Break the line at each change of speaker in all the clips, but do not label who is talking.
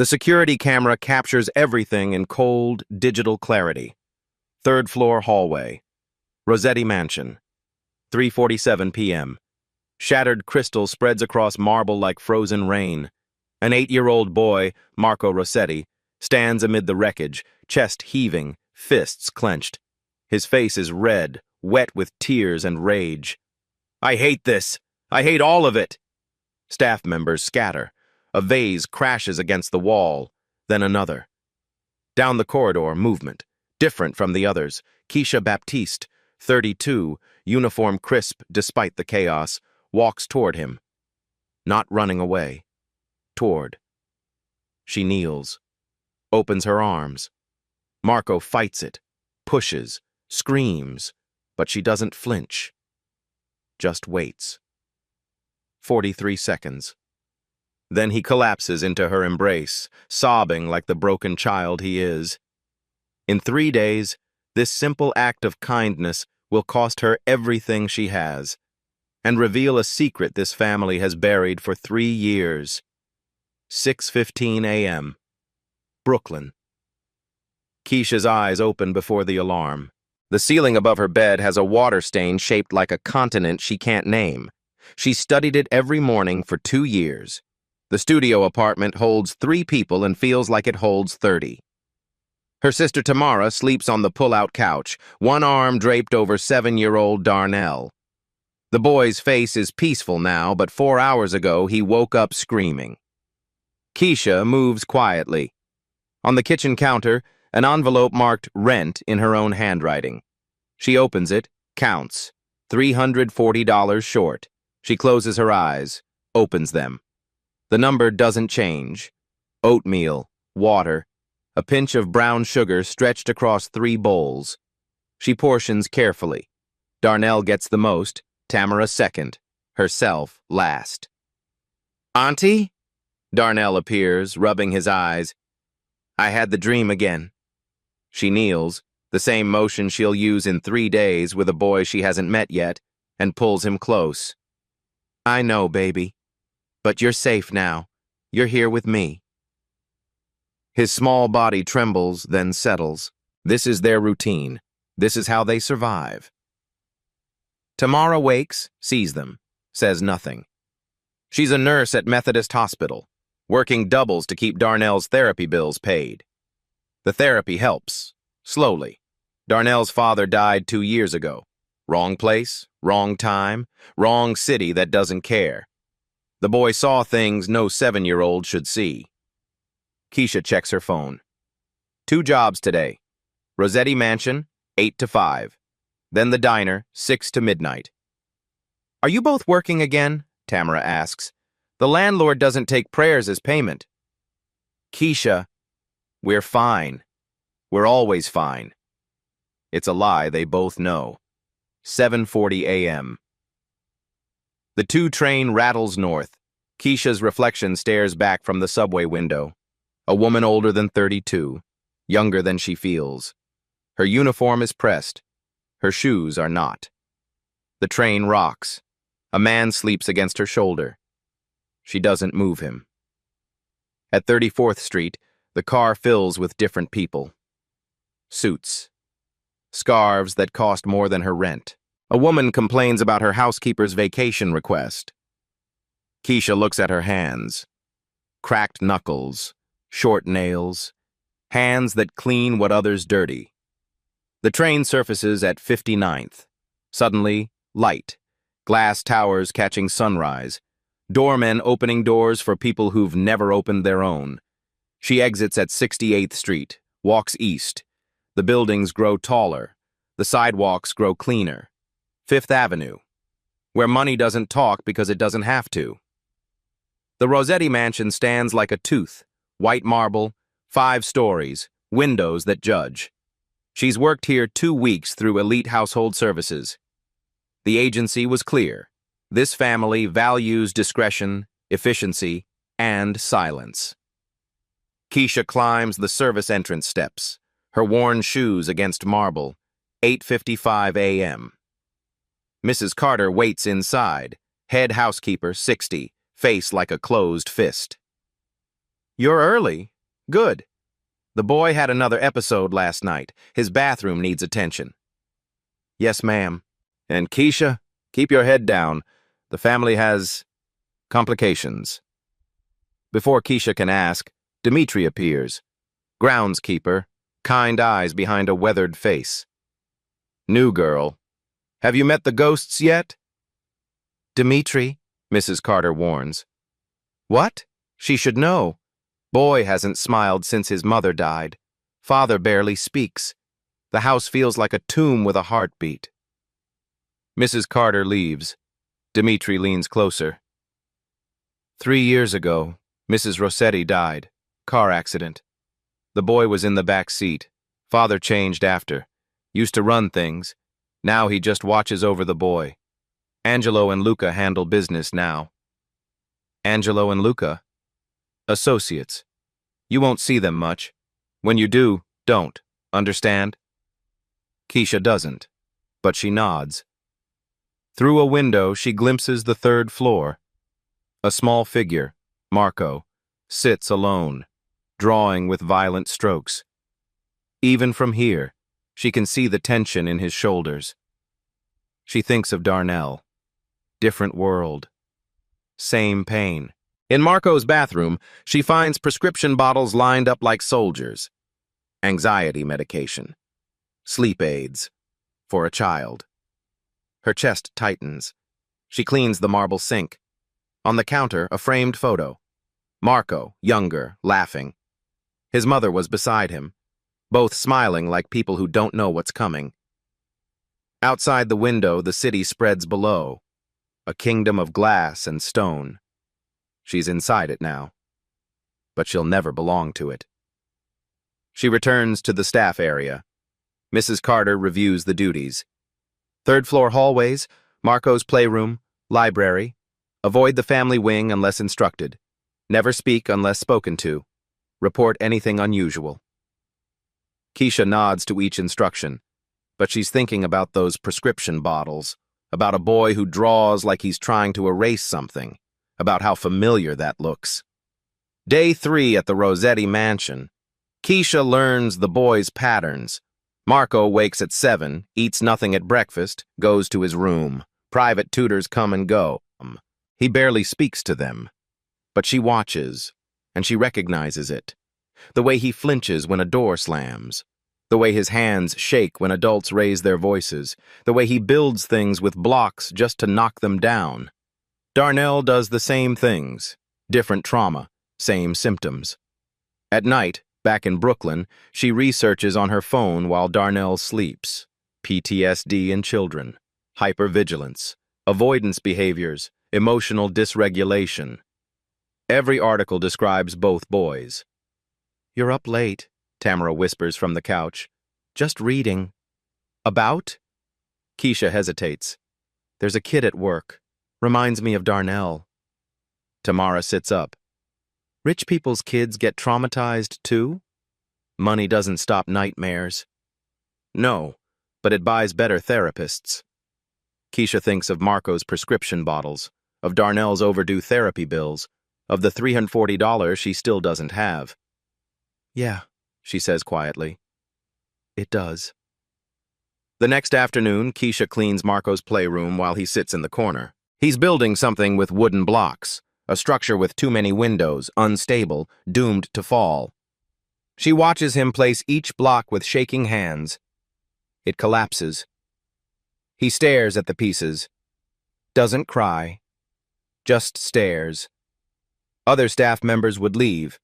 The security camera captures everything in cold, digital clarity. Third-floor hallway. Rossetti Mansion. 3:47 p.m. Shattered crystal spreads across marble like frozen rain. An 8-year-old boy, Marco Rossetti, stands amid the wreckage, chest heaving, fists clenched. His face is red, wet with tears and rage. "I hate this! I hate all of it!" Staff members scatter. A vase crashes against the wall, then another. Down the corridor, movement. Different from the others. Keisha Baptiste, 32, uniform crisp despite the chaos, walks toward him. Not running away. Toward. She kneels. Opens her arms. Marco fights it. Pushes. Screams. But she doesn't flinch. Just waits. 43 seconds. Then he collapses into her embrace, sobbing like the broken child he is. In 3 days, this simple act of kindness will cost her everything she has, and reveal a secret this family has buried for 3 years. 6:15 a.m. Brooklyn. Keisha's eyes open before the alarm. The ceiling above her bed has a water stain shaped like a continent she can't name. She studied it every morning for 2 years. The studio apartment holds 3 people and feels like it holds 30. Her sister Tamara sleeps on the pull-out couch, one arm draped over 7-year-old Darnell. The boy's face is peaceful now, but 4 hours ago he woke up screaming. Keisha moves quietly. On the kitchen counter, an envelope marked rent in her own handwriting. She opens it, counts. $340 short. She closes her eyes, opens them. The number doesn't change. Oatmeal, water, a pinch of brown sugar stretched across 3 bowls. She portions carefully. Darnell gets the most, Tamara second, herself last. "Auntie?" Darnell appears, rubbing his eyes. "I had the dream again." She kneels, the same motion she'll use in 3 days with a boy she hasn't met yet, and pulls him close. "I know, baby. But you're safe now. You're here with me." His small body trembles, then settles. This is their routine. This is how they survive. Tamara wakes, sees them, says nothing. She's a nurse at Methodist Hospital, working doubles to keep Darnell's therapy bills paid. The therapy helps, slowly. Darnell's father died 2 years ago. Wrong place, wrong time, wrong city that doesn't care. The boy saw things no 7-year-old should see. Keisha checks her phone. 2 jobs today. Rossetti Mansion, 8 to 5. Then the diner, 6 to midnight. "Are you both working again?" Tamara asks. "The landlord doesn't take prayers as payment." Keisha, "We're fine. We're always fine." It's a lie they both know. 7:40 a.m. The 2 train rattles north. Keisha's reflection stares back from the subway window. A woman older than 32, younger than she feels. Her uniform is pressed. Her shoes are not. The train rocks. A man sleeps against her shoulder. She doesn't move him. At 34th Street, the car fills with different people. Suits. Scarves that cost more than her rent. A woman complains about her housekeeper's vacation request. Keisha looks at her hands. Cracked knuckles, short nails, hands that clean what others dirty. The train surfaces at 59th. Suddenly, light. Glass towers catching sunrise. Doormen opening doors for people who've never opened their own. She exits at 68th Street, walks east. The buildings grow taller. The sidewalks grow cleaner. 5th Avenue, where money doesn't talk because it doesn't have to. The Rossetti Mansion stands like a tooth, white marble, 5 stories, windows that judge. She's worked here 2 weeks through elite household services. The agency was clear. This family values discretion, efficiency, and silence. Keisha climbs the service entrance steps, her worn shoes against marble, 8:55 a.m. Mrs. Carter waits inside, head housekeeper, 60, face like a closed fist. You're early. Good. The boy had another episode last night. His bathroom needs attention. Yes, ma'am. And Keisha, keep your head down. The family has complications. Before Keisha can ask, Dimitri appears. Groundskeeper, kind eyes behind a weathered face. New girl. Have you met the ghosts yet? Dimitri, Mrs. Carter warns. What? She should know. Boy hasn't smiled since his mother died. Father barely speaks. The house feels like a tomb with a heartbeat. Mrs. Carter leaves. Dimitri leans closer. 3 years ago, Mrs. Rossetti died. Car accident. The boy was in the back seat. Father changed after. Used to run things. Now he just watches over the boy. Angelo and Luca handle business now. Angelo and Luca? Associates. You won't see them much. When you do, don't. Understand? Keisha doesn't, but she nods. Through a window, she glimpses the 3rd floor. A small figure, Marco, sits alone, drawing with violent strokes. Even from here, she can see the tension in his shoulders. She thinks of Darnell. Different world. Same pain. In Marco's bathroom, she finds prescription bottles lined up like soldiers. Anxiety medication. Sleep aids. For a child. Her chest tightens. She cleans the marble sink. On the counter, a framed photo. Marco, younger, laughing. His mother was beside him, both smiling like people who don't know what's coming. Outside the window, the city spreads below. A kingdom of glass and stone. She's inside it now. But she'll never belong to it. She returns to the staff area. Mrs. Carter reviews the duties. 3rd floor hallways, Marco's playroom, library. Avoid the family wing unless instructed. Never speak unless spoken to. Report anything unusual. Keisha nods to each instruction, but she's thinking about those prescription bottles, about a boy who draws like he's trying to erase something, about how familiar that looks. Day 3 at the Rossetti mansion. Keisha learns the boy's patterns. Marco wakes at 7, eats nothing at breakfast, goes to his room. Private tutors come and go. He barely speaks to them. But she watches, and she recognizes it. The way he flinches when a door slams. The way his hands shake when adults raise their voices. The way he builds things with blocks just to knock them down. Darnell does the same things. Different trauma, same symptoms. At night, back in Brooklyn, she researches on her phone while Darnell sleeps. PTSD in children. Hypervigilance. Avoidance behaviors. Emotional dysregulation. Every article describes both boys. You're up late, Tamara whispers from the couch. Just reading. About? Keisha hesitates. There's a kid at work. Reminds me of Darnell. Tamara sits up. Rich people's kids get traumatized too? Money doesn't stop nightmares. No, but it buys better therapists. Keisha thinks of Marco's prescription bottles, of Darnell's overdue therapy bills, of the $340 she still doesn't have. Yeah, she says quietly. It does. The next afternoon, Keisha cleans Marco's playroom while he sits in the corner. He's building something with wooden blocks, a structure with too many windows, unstable, doomed to fall. She watches him place each block with shaking hands. It collapses. He stares at the pieces. Doesn't cry. Just stares. Other staff members would leave.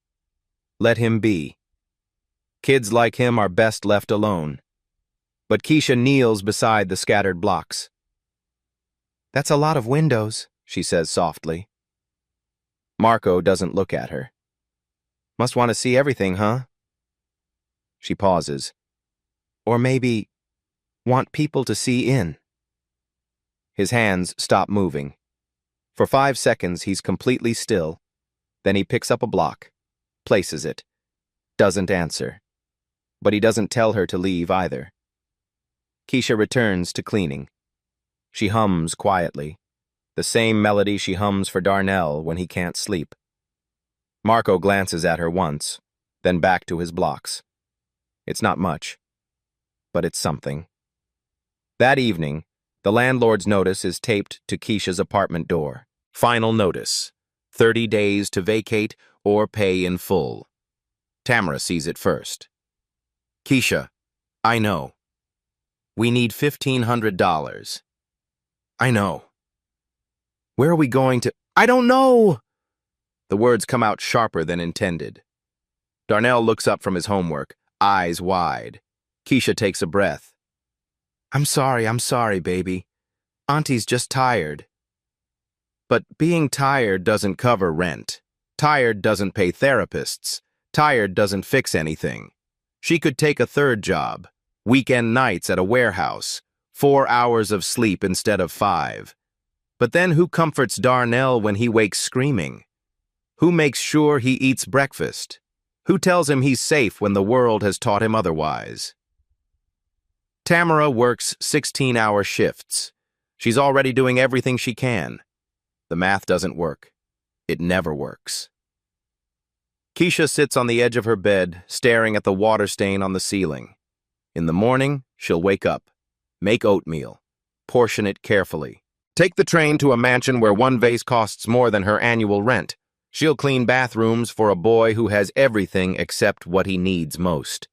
Let him be. Kids like him are best left alone. But Keisha kneels beside the scattered blocks. That's a lot of windows, she says softly. Marco doesn't look at her. Must want to see everything, huh? She pauses. Or maybe want people to see in. His hands stop moving. For 5 seconds, he's completely still. Then he picks up a block, places it, doesn't answer. But he doesn't tell her to leave either. Keisha returns to cleaning. She hums quietly, the same melody she hums for Darnell when he can't sleep. Marco glances at her once, then back to his blocks. It's not much, but it's something. That evening, the landlord's notice is taped to Keisha's apartment door. Final notice: 30 days to vacate or pay in full. Tamara sees it first. Keisha, I know. We need $1,500. I know. Where are we going to? I don't know! The words come out sharper than intended. Darnell looks up from his homework, eyes wide. Keisha takes a breath. I'm sorry, baby. Auntie's just tired. But being tired doesn't cover rent. Tired doesn't pay therapists. Tired doesn't fix anything. She could take a third job, weekend nights at a warehouse, 4 hours of sleep instead of 5. But then who comforts Darnell when he wakes screaming? Who makes sure he eats breakfast? Who tells him he's safe when the world has taught him otherwise? Tamara works 16-hour shifts. She's already doing everything she can. The math doesn't work. It never works. Keisha sits on the edge of her bed, staring at the water stain on the ceiling. In the morning, she'll wake up, make oatmeal, portion it carefully, take the train to a mansion where one vase costs more than her annual rent. She'll clean bathrooms for a boy who has everything except what he needs most.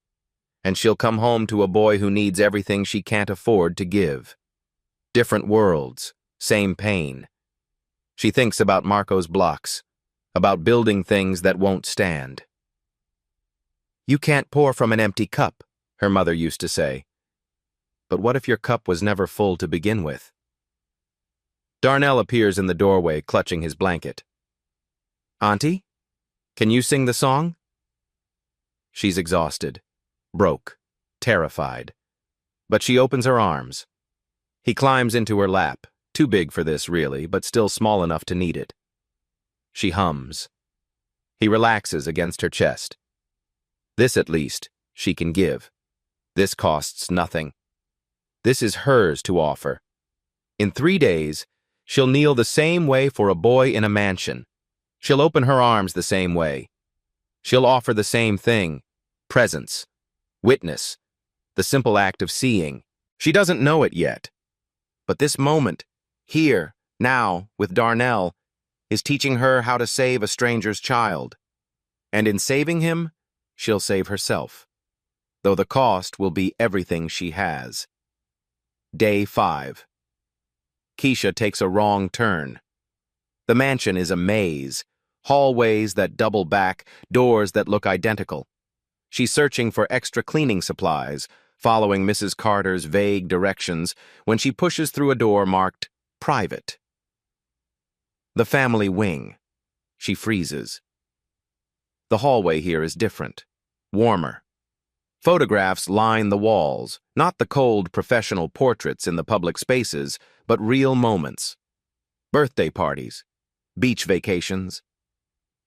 And she'll come home to a boy who needs everything she can't afford to give. Different worlds, same pain. She thinks about Marco's blocks, about building things that won't stand. You can't pour from an empty cup, her mother used to say. But what if your cup was never full to begin with? Darnell appears in the doorway, clutching his blanket. Auntie, can you sing the song? She's exhausted, broke, terrified. But she opens her arms. He climbs into her lap, too big for this really, but still small enough to need it. She hums. He relaxes against her chest. This, at least, she can give. This costs nothing. This is hers to offer. In 3 days, she'll kneel the same way for a boy in a mansion. She'll open her arms the same way. She'll offer the same thing: presence, witness, the simple act of seeing. She doesn't know it yet. But this moment, here, now, with Darnell, is teaching her how to save a stranger's child. And in saving him, she'll save herself, though the cost will be everything she has. Day 5. Keisha takes a wrong turn. The mansion is a maze, hallways that double back, doors that look identical. She's searching for extra cleaning supplies, following Mrs. Carter's vague directions, when she pushes through a door marked private. The family wing. She freezes. The hallway here is different, warmer. Photographs line the walls, not the cold professional portraits in the public spaces, but real moments. Birthday parties, beach vacations.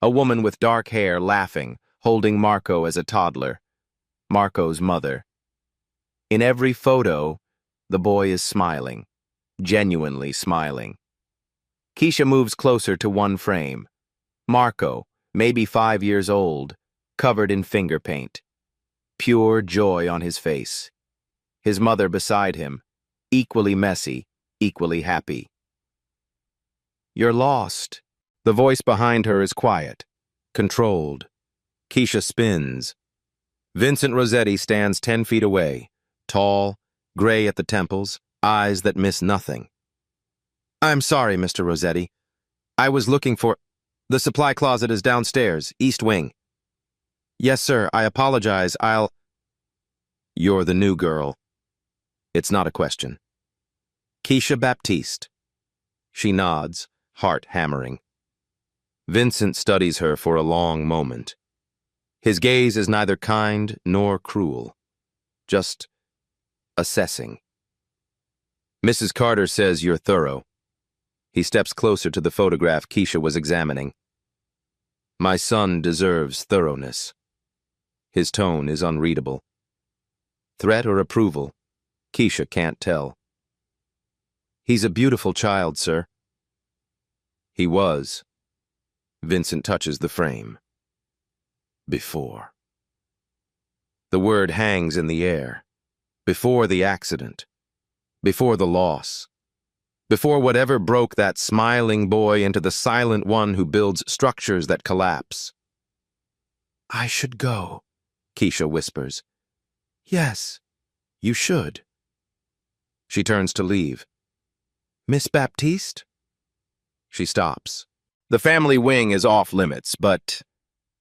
A woman with dark hair laughing, holding Marco as a toddler. Marco's mother. In every photo, the boy is smiling, genuinely smiling. Keisha moves closer to one frame. Marco, maybe 5 years old, covered in finger paint. Pure joy on his face. His mother beside him, equally messy, equally happy. You're lost. The voice behind her is quiet, controlled. Keisha spins. Vincent Rossetti stands 10 feet away, tall, gray at the temples, eyes that miss nothing. I'm sorry, Mr. Rossetti. I was looking for... The supply closet is downstairs, east wing. Yes, sir, I apologize, I'll... You're the new girl. It's not a question. Keisha Baptiste. She nods, heart hammering. Vincent studies her for a long moment. His gaze is neither kind nor cruel, just assessing. Mrs. Carter says you're thorough. He steps closer to the photograph Keisha was examining. My son deserves thoroughness. His tone is unreadable. Threat or approval? Keisha can't tell. He's a beautiful child, sir. He was. Vincent touches the frame. Before. The word hangs in the air. Before the accident. Before the loss. Before whatever broke that smiling boy into the silent one who builds structures that collapse. I should go, Keisha whispers. Yes, you should. She turns to leave. Miss Baptiste? She stops. The family wing is off limits, but...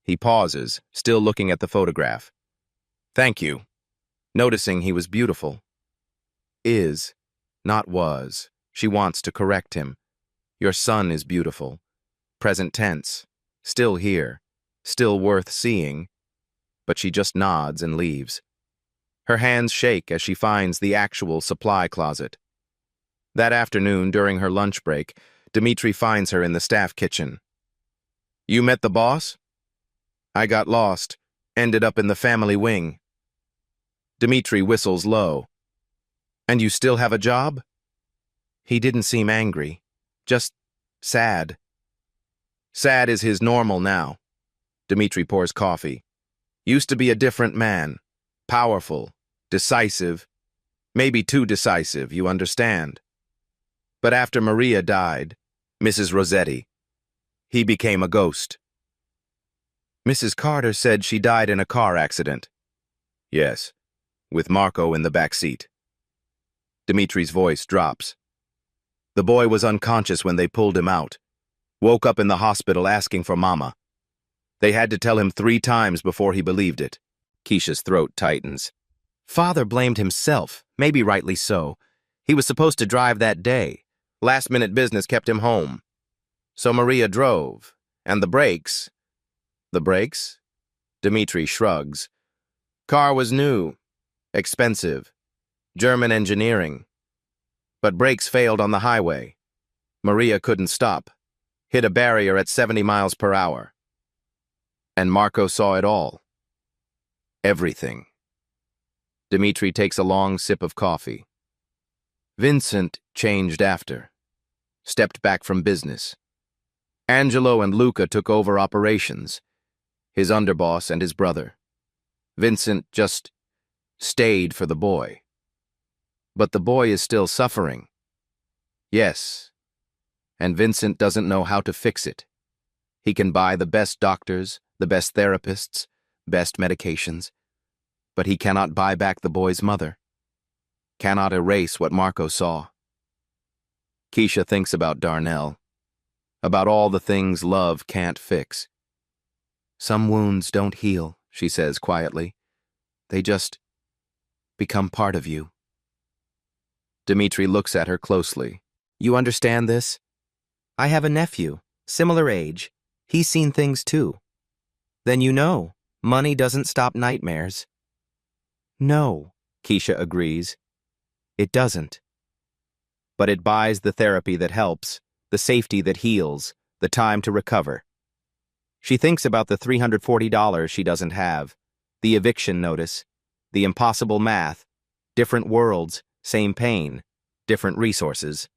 He pauses, still looking at the photograph. Thank you. Noticing he was beautiful. Is, not was. She wants to correct him. Your son is beautiful. Present tense. Still here. Still worth seeing. But she just nods and leaves. Her hands shake as she finds the actual supply closet. That afternoon, during her lunch break, Dmitri finds her in the staff kitchen. You met the boss? I got lost. Ended up in the family wing. Dmitri whistles low. And you still have a job? He didn't seem angry. Just sad. Sad is his normal now. Dmitri pours coffee. Used to be a different man. Powerful. Decisive. Maybe too decisive, you understand. But after Maria died, Mrs. Rossetti, he became a ghost. Mrs. Carter said she died in a car accident. Yes, with Marco in the back seat. Dimitri's voice drops. The boy was unconscious when they pulled him out. Woke up in the hospital asking for Mama. They had to tell him 3 times before he believed it. Keisha's throat tightens. Father blamed himself, maybe rightly so. He was supposed to drive that day. Last-minute business kept him home. So Maria drove. And the brakes... The brakes? Dmitri shrugs. Car was new. Expensive. German engineering. But brakes failed on the highway. Maria couldn't stop. Hit a barrier at 70 miles per hour. And Marco saw it all. Everything. Dmitri takes a long sip of coffee. Vincent changed after. Stepped back from business. Angelo and Luca took over operations. His underboss and his brother. Vincent just stayed for the boy. But the boy is still suffering. Yes. And Vincent doesn't know how to fix it. He can buy the best doctors, the best therapists, best medications. But he cannot buy back the boy's mother. Cannot erase what Marco saw. Keisha thinks about Darnell. About all the things love can't fix. Some wounds don't heal, she says quietly. They just become part of you. Dmitri looks at her closely. You understand this? I have a nephew, similar age. He's seen things too. Then you know, money doesn't stop nightmares. No, Keisha agrees. It doesn't. But it buys the therapy that helps, the safety that heals, the time to recover. She thinks about the $340 she doesn't have, the eviction notice, the impossible math, different worlds, same pain, different resources.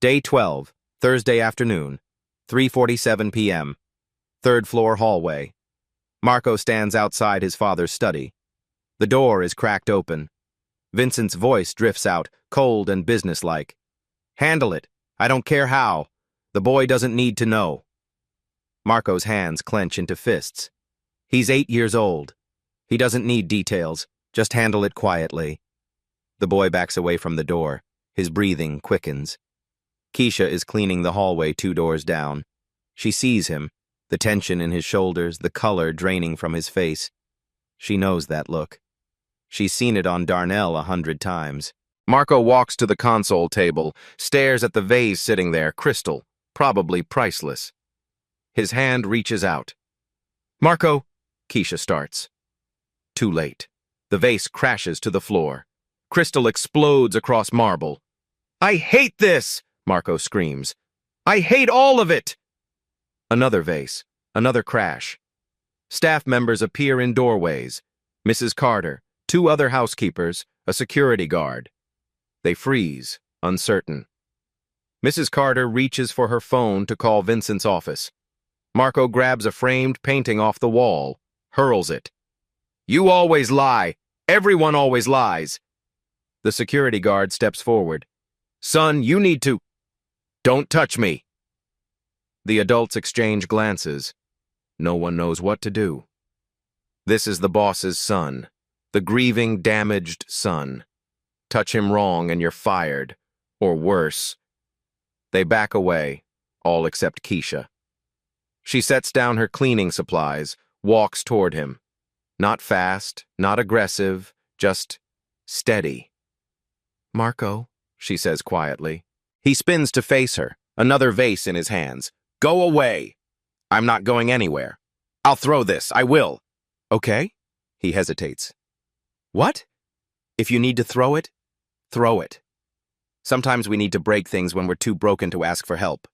Day 12, Thursday afternoon, 3:47 p.m., 3rd floor hallway. Marco stands outside his father's study. The door is cracked open. Vincent's voice drifts out, cold and businesslike. Handle it. I don't care how. The boy doesn't need to know. Marco's hands clench into fists. He's 8 years old. He doesn't need details. Just handle it quietly. The boy backs away from the door. His breathing quickens. Keisha is cleaning the hallway 2 doors down. She sees him, the tension in his shoulders, the color draining from his face. She knows that look. She's seen it on Darnell 100 times. Marco walks to the console table, stares at the vase sitting there, crystal, probably priceless. His hand reaches out. Marco, Keisha starts. Too late. The vase crashes to the floor. Crystal explodes across marble. I hate this, Marco screams. I hate all of it! Another vase, another crash. Staff members appear in doorways. Mrs. Carter, 2 other housekeepers, a security guard. They freeze, uncertain. Mrs. Carter reaches for her phone to call Vincent's office. Marco grabs a framed painting off the wall, hurls it. You always lie. Everyone always lies. The security guard steps forward. Son, you need to... Don't touch me. The adults exchange glances. No one knows what to do. This is the boss's son, the grieving, damaged son. Touch him wrong and you're fired, or worse. They back away, all except Keisha. She sets down her cleaning supplies, walks toward him. Not fast, not aggressive, just steady. Marco, she says quietly. He spins to face her, another vase in his hands. Go away. I'm not going anywhere. I'll throw this, I will. Okay? He hesitates. What? If you need to throw it, throw it. Sometimes we need to break things when we're too broken to ask for help.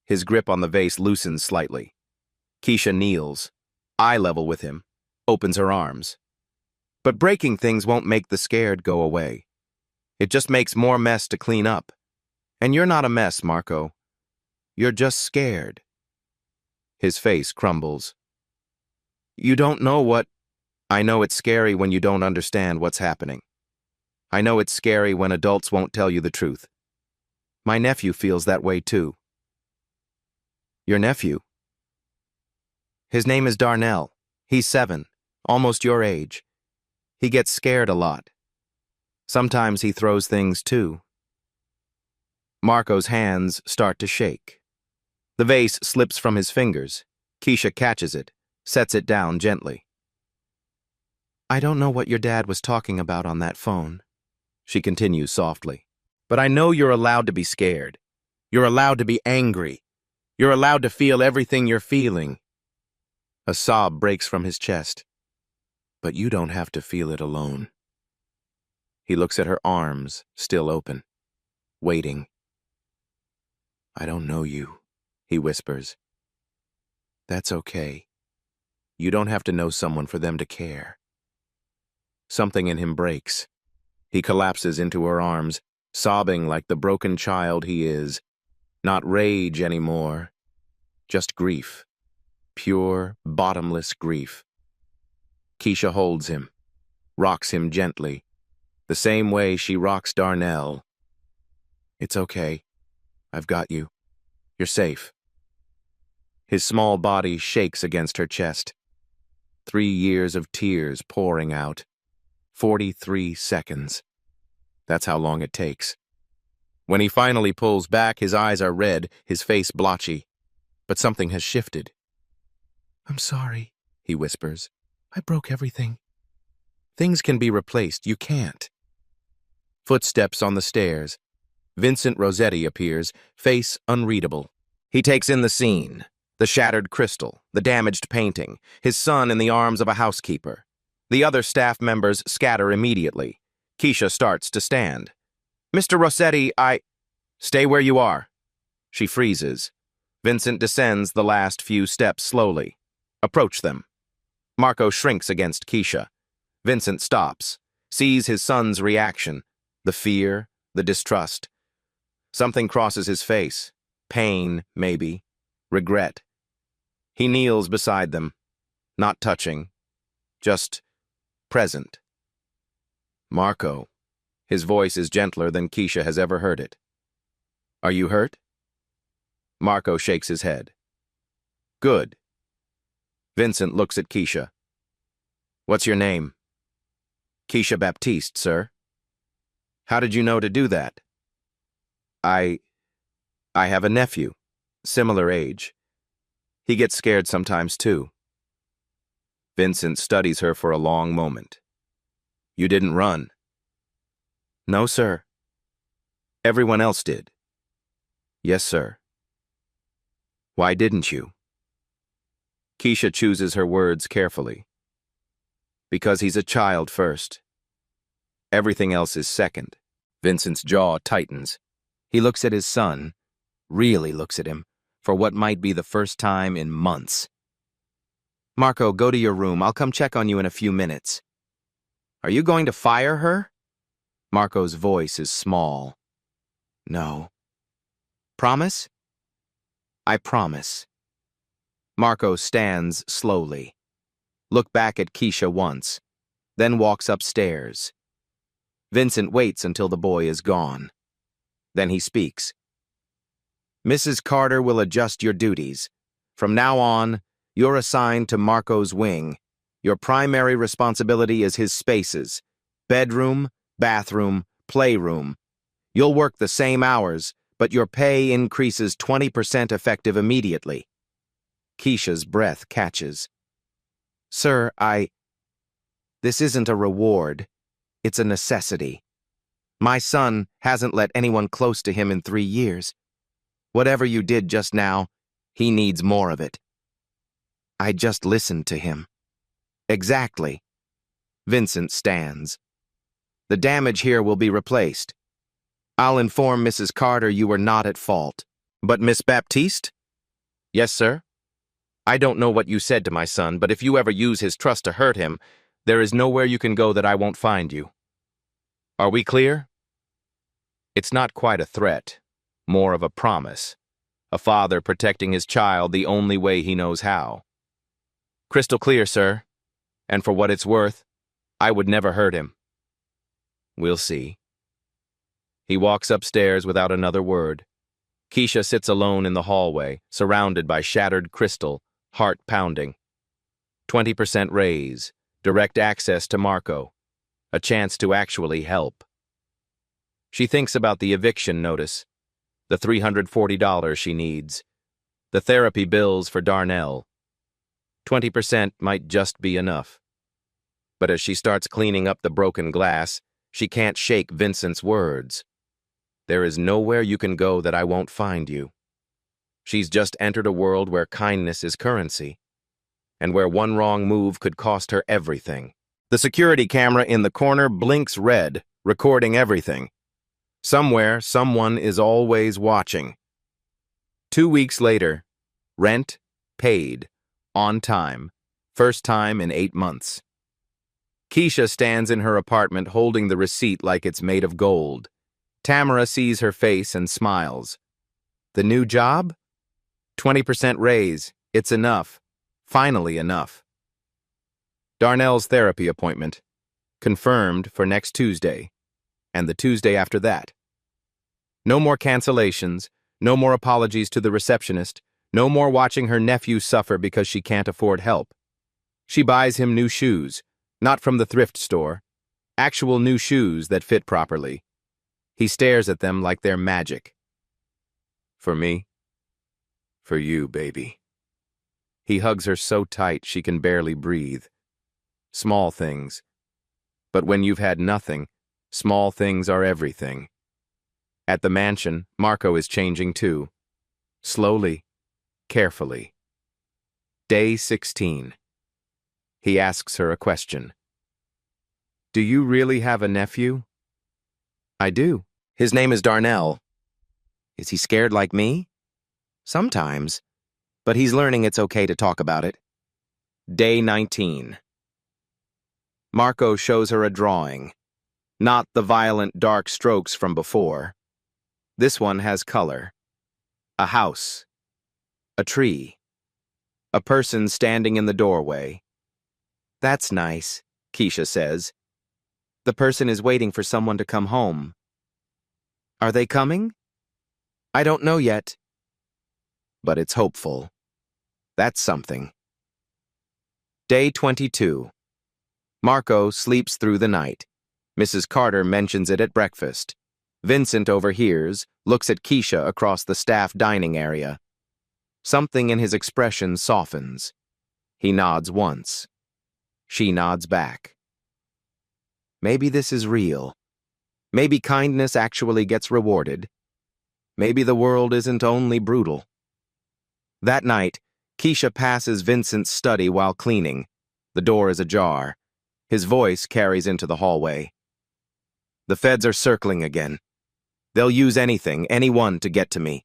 His grip on the vase loosens slightly. Keisha kneels, eye level with him, opens her arms. But breaking things won't make the scared go away. It just makes more mess to clean up. And you're not a mess, Marco. You're just scared. His face crumbles. You don't know what... I know it's scary when you don't understand what's happening. I know it's scary when adults won't tell you the truth. My nephew feels that way too. Your nephew? His name is Darnell. He's 7, almost your age. He gets scared a lot. Sometimes he throws things too. Marco's hands start to shake. The vase slips from his fingers. Keisha catches it, sets it down gently. I don't know what your dad was talking about on that phone, she continues softly. But I know you're allowed to be scared. You're allowed to be angry. You're allowed to feel everything you're feeling. A sob breaks from his chest. But you don't have to feel it alone. He looks at her arms, still open, waiting. I don't know you, he whispers. That's okay. You don't have to know someone for them to care. Something in him breaks. He collapses into her arms, sobbing like the broken child he is. Not rage anymore, just grief. Pure, bottomless grief. Keisha holds him, rocks him gently, the same way she rocks Darnell. It's okay. I've got you. You're safe. His small body shakes against her chest. 3 years of tears pouring out. 43 seconds. That's how long it takes. When he finally pulls back, his eyes are red, his face blotchy. But something has shifted. I'm sorry, he whispers. I broke everything. Things can be replaced. You can't. Footsteps on the stairs. Vincent Rossetti appears, face unreadable. He takes in the scene. The shattered crystal, the damaged painting, his son in the arms of a housekeeper. The other staff members scatter immediately. Keisha starts to stand. Mr. Rossetti, Stay where you are. She freezes. Vincent descends the last few steps slowly. Approach them. Marco shrinks against Keisha. Vincent stops, sees his son's reaction, the fear, the distrust. Something crosses his face. Pain, maybe. Regret. He kneels beside them, not touching, just present. Marco. His voice is gentler than Keisha has ever heard it. Are you hurt? Marco shakes his head. Good. Vincent looks at Keisha. What's your name? Keisha Baptiste, sir. How did you know to do that? I have a nephew, similar age. He gets scared sometimes too. Vincent studies her for a long moment. You didn't run. No, sir. Everyone else did. Yes, sir. Why didn't you? Keisha chooses her words carefully. Because he's a child first. Everything else is second. Vincent's jaw tightens. He looks at his son, really looks at him, for what might be the first time in months. Marco, go to your room. I'll come check on you in a few minutes. Are you going to fire her? Marco's voice is small. No. Promise? I promise. Marco stands slowly. Look back at Keisha once, then walks upstairs. Vincent waits until the boy is gone. Then he speaks. Mrs. Carter will adjust your duties. From now on, you're assigned to Marco's wing. Your primary responsibility is his spaces: bedroom, bathroom, playroom. You'll work the same hours, but your pay increases 20% effective immediately. Keisha's breath catches. Sir, This isn't a reward. It's a necessity. My son hasn't let anyone close to him in 3 years. Whatever you did just now, he needs more of it. I just listened to him. Exactly. Vincent stands. The damage here will be replaced. I'll inform Mrs. Carter you were not at fault. But Miss Baptiste? Yes, sir? I don't know what you said to my son, but if you ever use his trust to hurt him, there is nowhere you can go that I won't find you. Are we clear? It's not quite a threat, more of a promise. A father protecting his child the only way he knows how. Crystal clear, sir. And for what it's worth, I would never hurt him. We'll see. He walks upstairs without another word. Keisha sits alone in the hallway, surrounded by shattered crystal, heart pounding. 20% raise, direct access to Marco, a chance to actually help. She thinks about the eviction notice, the $340 she needs, the therapy bills for Darnell. 20% might just be enough. But as she starts cleaning up the broken glass, she can't shake Vincent's words. There is nowhere you can go that I won't find you. She's just entered a world where kindness is currency, and where one wrong move could cost her everything. The security camera in the corner blinks red, recording everything. Somewhere, someone is always watching. 2 weeks later, rent paid, on time, first time in 8 months. Keisha stands in her apartment holding the receipt like it's made of gold. Tamara sees her face and smiles. The new job? 20% raise. It's enough. Finally enough. Darnell's therapy appointment. Confirmed for next Tuesday. And the Tuesday after that. No more cancellations. No more apologies to the receptionist. No more watching her nephew suffer because she can't afford help. She buys him new shoes, not from the thrift store. Actual new shoes that fit properly. He stares at them like they're magic. For me? For you, baby. He hugs her so tight she can barely breathe. Small things. But when you've had nothing, small things are everything. At the mansion, Marco is changing too. Slowly, carefully. Day 16. He asks her a question. Do you really have a nephew? I do. His name is Darnell. Is he scared like me? Sometimes. But he's learning it's okay to talk about it. Day 19. Marco shows her a drawing. Not the violent dark strokes from before. This one has color. A house. A tree. A person standing in the doorway. That's nice, Keisha says. The person is waiting for someone to come home. Are they coming? I don't know yet. But it's hopeful. That's something. Day 22. Marco sleeps through the night. Mrs. Carter mentions it at breakfast. Vincent overhears, looks at Keisha across the staff dining area. Something in his expression softens. He nods once. She nods back. Maybe this is real. Maybe kindness actually gets rewarded. Maybe the world isn't only brutal. That night, Keisha passes Vincent's study while cleaning. The door is ajar. His voice carries into the hallway. The feds are circling again. They'll use anything, anyone to get to me.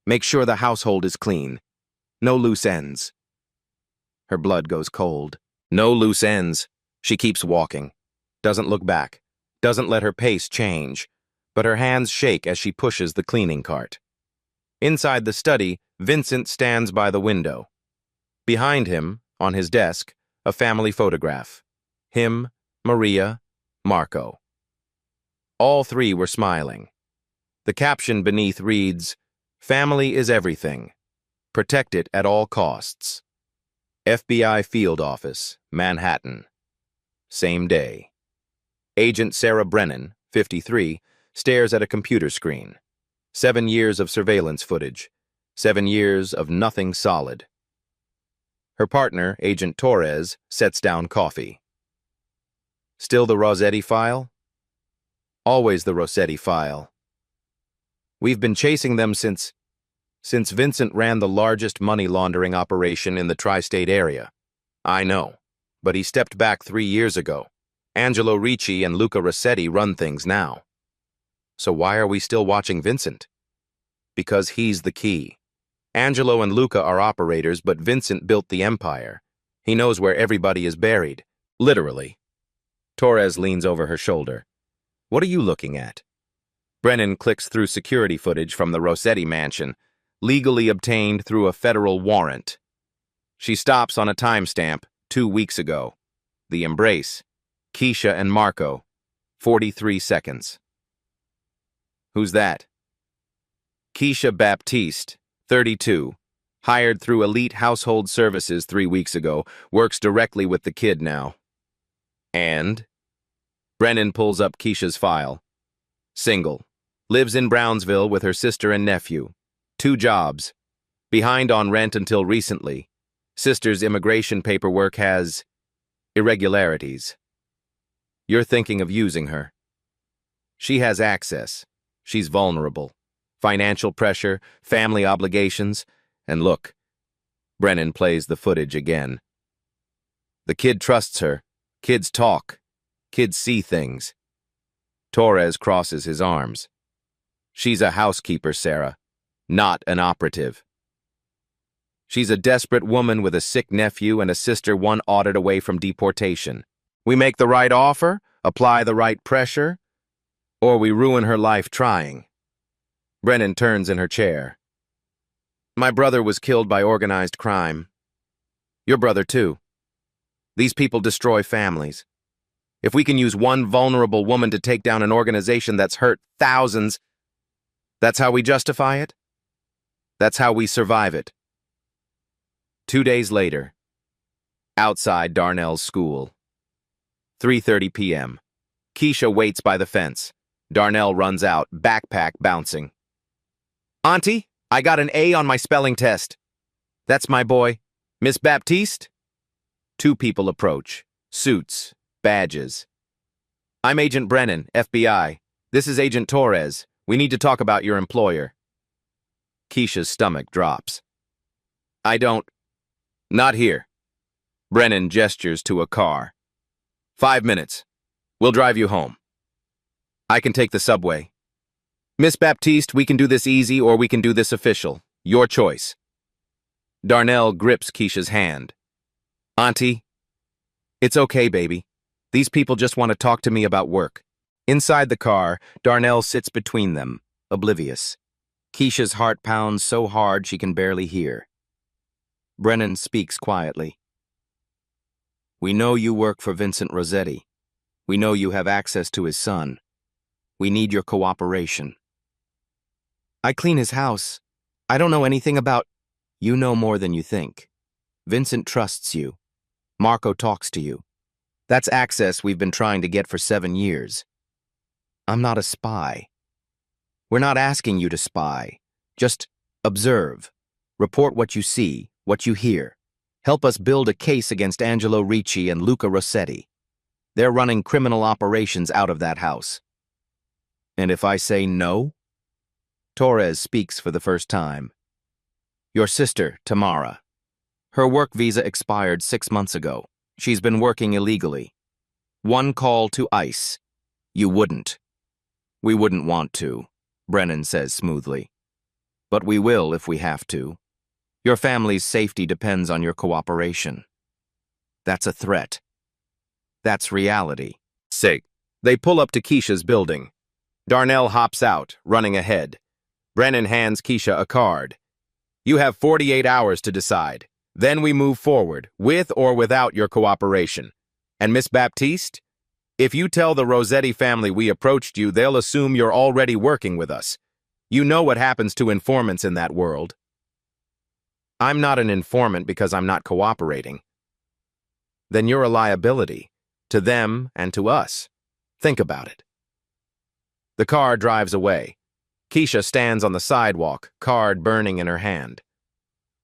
Make sure the household is clean. No loose ends. Her blood goes cold. No loose ends. She keeps walking. Doesn't look back. Doesn't let her pace change. But her hands shake as she pushes the cleaning cart. Inside the study, Vincent stands by the window. Behind him, on his desk, a family photograph. Him, Maria, Marco. All three were smiling. The caption beneath reads, "Family is everything. Protect it at all costs." FBI Field Office, Manhattan. Same day. Agent Sarah Brennan, 53, stares at a computer screen. 7 years of surveillance footage. 7 years of nothing solid. Her partner, Agent Torres, sets down coffee. Still the Rossetti file? Always the Rossetti file. We've been chasing them since Vincent ran the largest money laundering operation in the tri-state area. I know, but he stepped back 3 years ago. Angelo Ricci and Luca Rossetti run things now. So why are we still watching Vincent? Because he's the key. Angelo and Luca are operators, but Vincent built the empire. He knows where everybody is buried. Literally. Torres leans over her shoulder. What are you looking at? Brennan clicks through security footage from the Rossetti mansion, legally obtained through a federal warrant. She stops on a timestamp 2 weeks ago. The embrace. Keisha and Marco. 43 seconds. Who's that? Keisha Baptiste, 32, hired through Elite Household Services 3 weeks ago, works directly with the kid now. And? Brennan pulls up Keisha's file. Single. Lives in Brownsville with her sister and nephew. 2 jobs. Behind on rent until recently. Sister's immigration paperwork has irregularities. You're thinking of using her. She has access. She's vulnerable. Financial pressure, family obligations, and look. Brennan plays the footage again. The kid trusts her. Kids talk. Kids see things. Torres crosses his arms. She's a housekeeper, Sarah, not an operative. She's a desperate woman with a sick nephew and a sister 1 audit away from deportation. We make the right offer, apply the right pressure, or we ruin her life trying. Brennan turns in her chair. My brother was killed by organized crime. Your brother, too. These people destroy families. If we can use one vulnerable woman to take down an organization that's hurt thousands, that's how we justify it? That's how we survive it. 2 days later. Outside Darnell's school. 3:30 p.m. Keisha waits by the fence. Darnell runs out, backpack bouncing. Auntie, I got an A on my spelling test. That's my boy. Miss Baptiste? 2 people approach. Suits. Badges. I'm Agent Brennan, FBI. This is Agent Torres. We need to talk about your employer. Keisha's stomach drops. Not here. Brennan gestures to a car. 5 minutes. We'll drive you home. I can take the subway. Miss Baptiste, we can do this easy or we can do this official. Your choice. Darnell grips Keisha's hand. Auntie, it's okay, baby. These people just want to talk to me about work. Inside the car, Darnell sits between them, oblivious. Keisha's heart pounds so hard she can barely hear. Brennan speaks quietly. We know you work for Vincent Rossetti. We know you have access to his son. We need your cooperation. I clean his house. I don't know anything about... You know more than you think. Vincent trusts you. Marco talks to you. That's access we've been trying to get for 7 years. I'm not a spy. We're not asking you to spy. Just observe. Report what you see, what you hear. Help us build a case against Angelo Ricci and Luca Rossetti. They're running criminal operations out of that house. And if I say no? Torres speaks for the first time. Your sister, Tamara. Her work visa expired 6 months ago. She's been working illegally. 1 call to ICE. You wouldn't. We wouldn't want to, Brennan says smoothly. But we will if we have to. Your family's safety depends on your cooperation. That's a threat. That's reality. They pull up to Keisha's building. Darnell hops out, running ahead. Brennan hands Keisha a card. You have 48 hours to decide. Then we move forward, with or without your cooperation. And Miss Baptiste? If you tell the Rossetti family we approached you, they'll assume you're already working with us. You know what happens to informants in that world. I'm not an informant because I'm not cooperating. Then you're a liability, to them and to us. Think about it. The car drives away. Keisha stands on the sidewalk, card burning in her hand.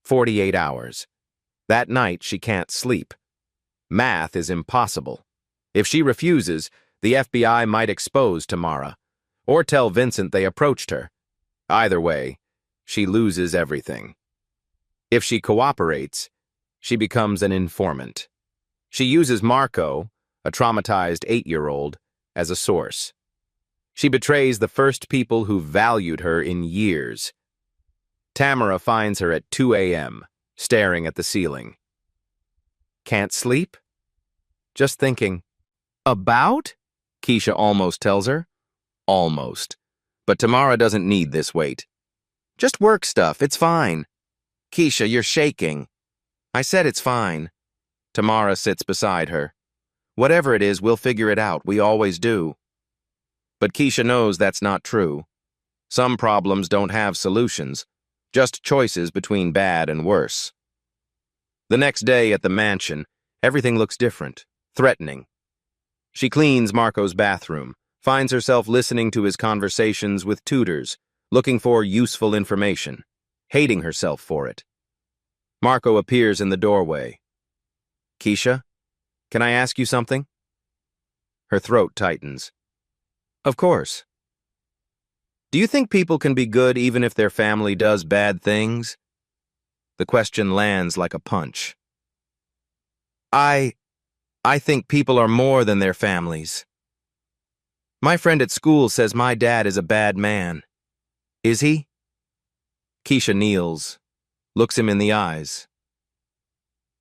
48 hours. That night, she can't sleep. Math is impossible. If she refuses, the FBI might expose Tamara, or tell Vincent they approached her. Either way, she loses everything. If she cooperates, she becomes an informant. She uses Marco, a traumatized 8-year-old, as a source. She betrays the first people who valued her in years. Tamara finds her at 2 a.m., staring at the ceiling. Can't sleep? Just thinking. About? Keisha almost tells her. Almost. But Tamara doesn't need this weight. Just work stuff, it's fine. Keisha, you're shaking. I said it's fine. Tamara sits beside her. Whatever it is, we'll figure it out. We always do. But Keisha knows that's not true. Some problems don't have solutions, just choices between bad and worse. The next day at the mansion, everything looks different, threatening. She cleans Marco's bathroom, finds herself listening to his conversations with tutors, looking for useful information, hating herself for it. Marco appears in the doorway. Keisha, can I ask you something? Her throat tightens. Of course. Do you think people can be good even if their family does bad things? The question lands like a punch. I think people are more than their families. My friend at school says my dad is a bad man. Is he? Keisha kneels, looks him in the eyes.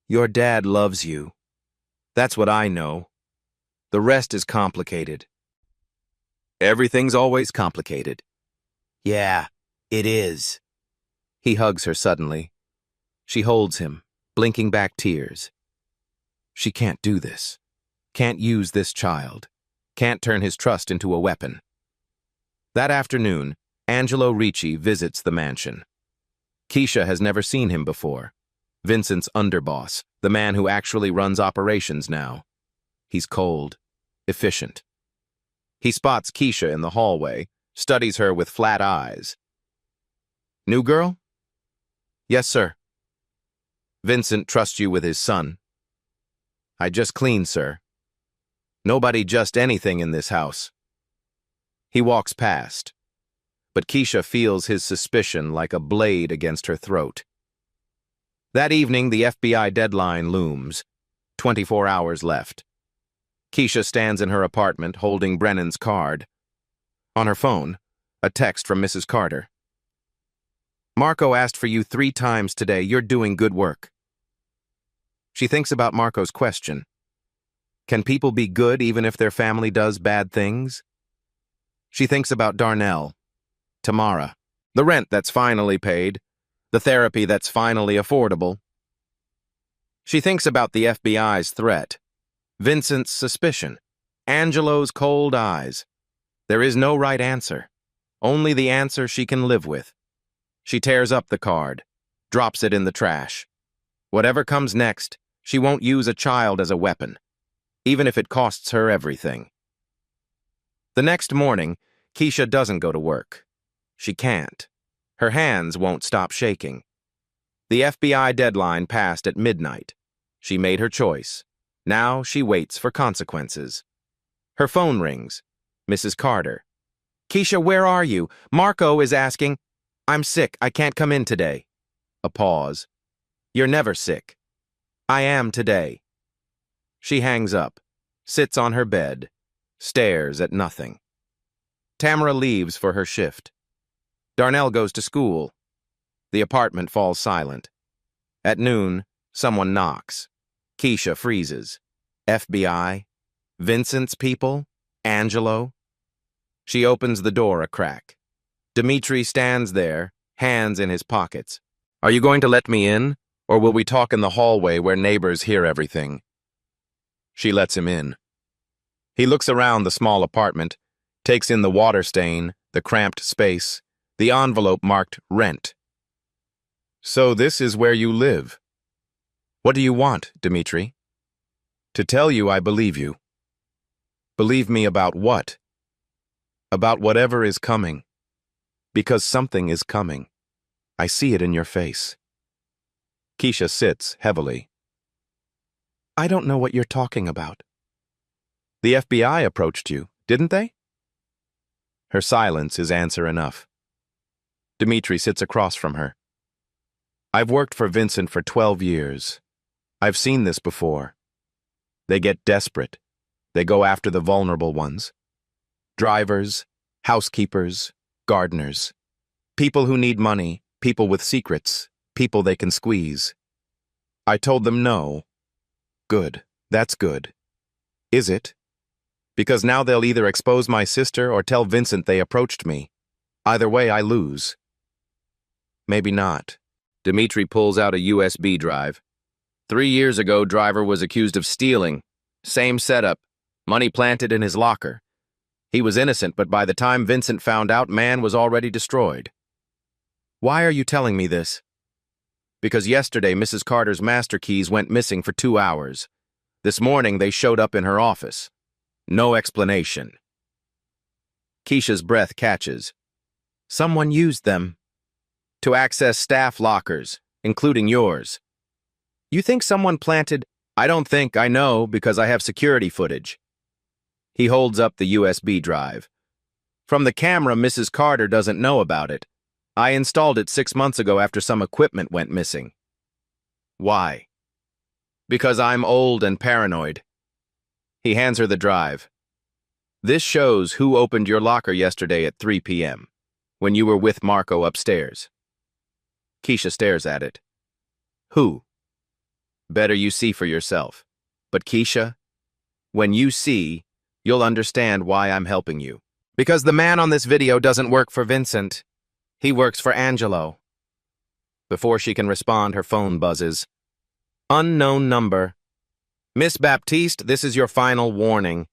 Your dad loves you. That's what I know. The rest is complicated. Everything's always complicated. Yeah, it is. He hugs her suddenly. She holds him, blinking back tears. She can't do this. Can't use this child. Can't turn his trust into a weapon. That afternoon, Angelo Ricci visits the mansion. Keisha has never seen him before. Vincent's underboss, the man who actually runs operations now. He's cold, efficient. He spots Keisha in the hallway, studies her with flat eyes. New girl? Yes, sir. Vincent trusts you with his son. I just cleaned, sir. Nobody just anything in this house. He walks past, but Keisha feels his suspicion like a blade against her throat. That evening, the FBI deadline looms. 24 hours left. Keisha stands in her apartment holding Brennan's card. On her phone, a text from Mrs. Carter. Marco asked for you 3 times today. You're doing good work. She thinks about Marco's question. Can people be good even if their family does bad things? She thinks about Darnell, Tamara, the rent that's finally paid, the therapy that's finally affordable. She thinks about the FBI's threat, Vincent's suspicion, Angelo's cold eyes. There is no right answer, only the answer she can live with. She tears up the card, drops it in the trash. Whatever comes next, she won't use a child as a weapon, even if it costs her everything. The next morning, Keisha doesn't go to work. She can't. Her hands won't stop shaking. The FBI deadline passed at midnight. She made her choice. Now she waits for consequences. Her phone rings. Mrs. Carter. Keisha, where are you? Marco is asking. I'm sick. I can't come in today. A pause. You're never sick. I am today. She hangs up, sits on her bed, stares at nothing. Tamara leaves for her shift. Darnell goes to school. The apartment falls silent. At noon, someone knocks. Keisha freezes. FBI? Vincent's people? Angelo? She opens the door a crack. Dimitri stands there, hands in his pockets. Are you going to let me in? Or will we talk in the hallway where neighbors hear everything? She lets him in. He looks around the small apartment, takes in the water stain, the cramped space, the envelope marked rent. So this is where you live. What do you want, Dmitri? To tell you I believe you. Believe me about what? About whatever is coming. Because something is coming. I see it in your face. Keisha sits heavily. I don't know what you're talking about. The FBI approached you, didn't they? Her silence is answer enough. Dmitri sits across from her. I've worked for Vincent for 12 years. I've seen this before. They get desperate. They go after the vulnerable ones. Drivers, housekeepers, gardeners. People who need money, people with secrets, people they can squeeze. I told them no. Good, that's good. Is it? Because now they'll either expose my sister or tell Vincent they approached me. Either way, I lose. Maybe not. Dmitri pulls out a USB drive. 3 years ago, driver was accused of stealing. Same setup. Money planted in his locker. He was innocent, but by the time Vincent found out, man was already destroyed. Why are you telling me this? Because yesterday, Mrs. Carter's master keys went missing for 2 hours. This morning, they showed up in her office. No explanation. Keisha's breath catches. Someone used them to access staff lockers, including yours. You think someone planted? I don't think, I know, because I have security footage. He holds up the USB drive. From the camera, Mrs. Carter doesn't know about it. I installed it 6 months ago after some equipment went missing. Why? Because I'm old and paranoid. He hands her the drive. This shows who opened your locker yesterday at 3 p.m., when you were with Marco upstairs. Keisha stares at it. Who? Better you see for yourself. But Keisha, when you see, you'll understand why I'm helping you. Because the man on this video doesn't work for Vincent. He works for Angelo. Before she can respond, her phone buzzes. Unknown number. Miss Baptiste, this is your final warning.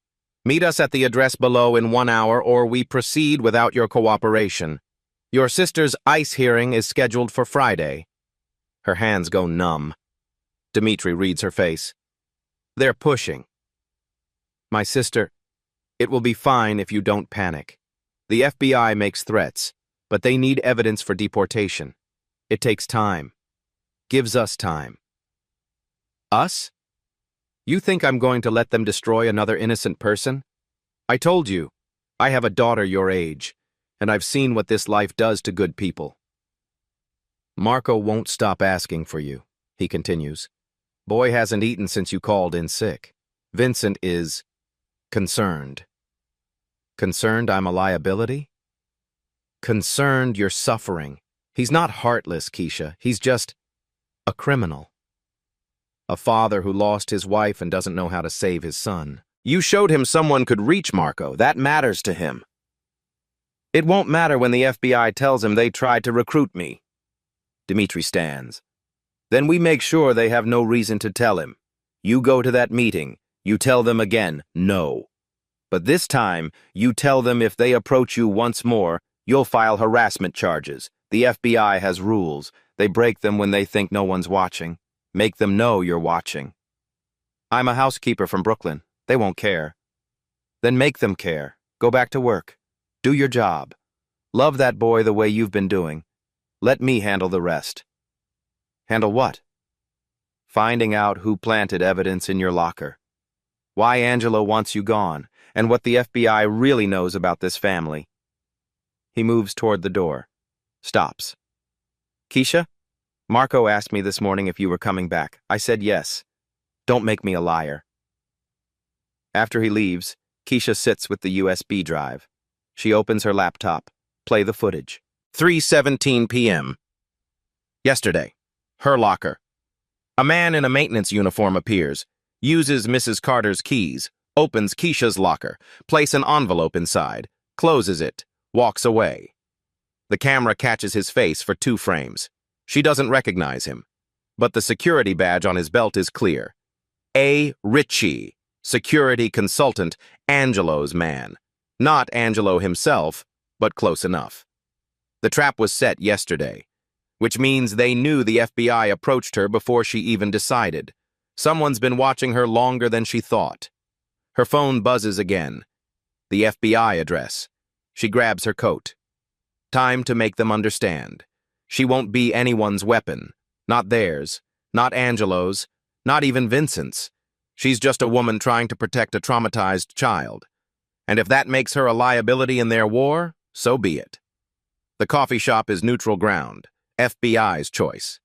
Meet us at the address below in 1 hour or we proceed without your cooperation. Your sister's ICE hearing is scheduled for Friday. Her hands go numb. Dmitri reads her face. They're pushing. My sister, it will be fine if you don't panic. The FBI makes threats, but they need evidence for deportation. It takes time. Gives us time. Us? You think I'm going to let them destroy another innocent person? I told you, I have a daughter your age, and I've seen what this life does to good people. Marco won't stop asking for you, he continues. Boy hasn't eaten since you called in sick. Vincent is concerned. Concerned I'm a liability? Concerned you're suffering. He's not heartless, Keisha. He's just a criminal. A father who lost his wife and doesn't know how to save his son. You showed him someone could reach Marco. That matters to him. It won't matter when the FBI tells him they tried to recruit me. Dmitri stands. Then we make sure they have no reason to tell him. You go to that meeting. You tell them again, no. But this time, you tell them if they approach you once more, you'll file harassment charges. The FBI has rules. They break them when they think no one's watching. Make them know you're watching. I'm a housekeeper from Brooklyn. They won't care. Then make them care. Go back to work. Do your job. Love that boy the way you've been doing. Let me handle the rest. Handle what? Finding out who planted evidence in your locker. Why Angelo wants you gone, and what the FBI really knows about this family. He moves toward the door. Stops. Keisha? Marco asked me this morning if you were coming back. I said yes. Don't make me a liar. After he leaves, Keisha sits with the USB drive. She opens her laptop. Play the footage. 3:17 p.m. Yesterday. Her locker. A man in a maintenance uniform appears, uses Mrs. Carter's keys, opens Keisha's locker, places an envelope inside, closes it, walks away. The camera catches his face for 2 frames. She doesn't recognize him. but the security badge on his belt is clear. A. Ritchie, security consultant, Angelo's man. Not Angelo himself, but close enough. The trap was set yesterday, which means they knew the FBI approached her before she even decided. Someone's been watching her longer than she thought. Her phone buzzes again. The FBI address. She grabs her coat. Time to make them understand. She won't be anyone's weapon. Not theirs. Not Angelo's. Not even Vincent's. She's just a woman trying to protect a traumatized child. And if that makes her a liability in their war, so be it. The coffee shop is neutral ground. FBI's choice.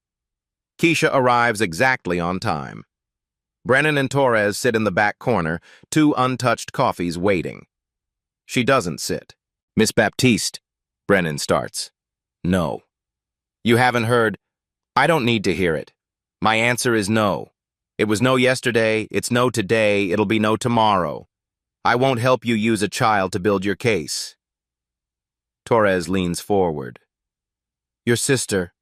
Keisha arrives exactly on time. Brennan and Torres sit in the back corner, two untouched coffees waiting. She doesn't sit. Miss Baptiste, Brennan starts. No. You haven't heard? I don't need to hear it. My answer is no. It was no yesterday, it's no today, it'll be no tomorrow. I won't help you use a child to build your case. Torres leans forward. Your sister.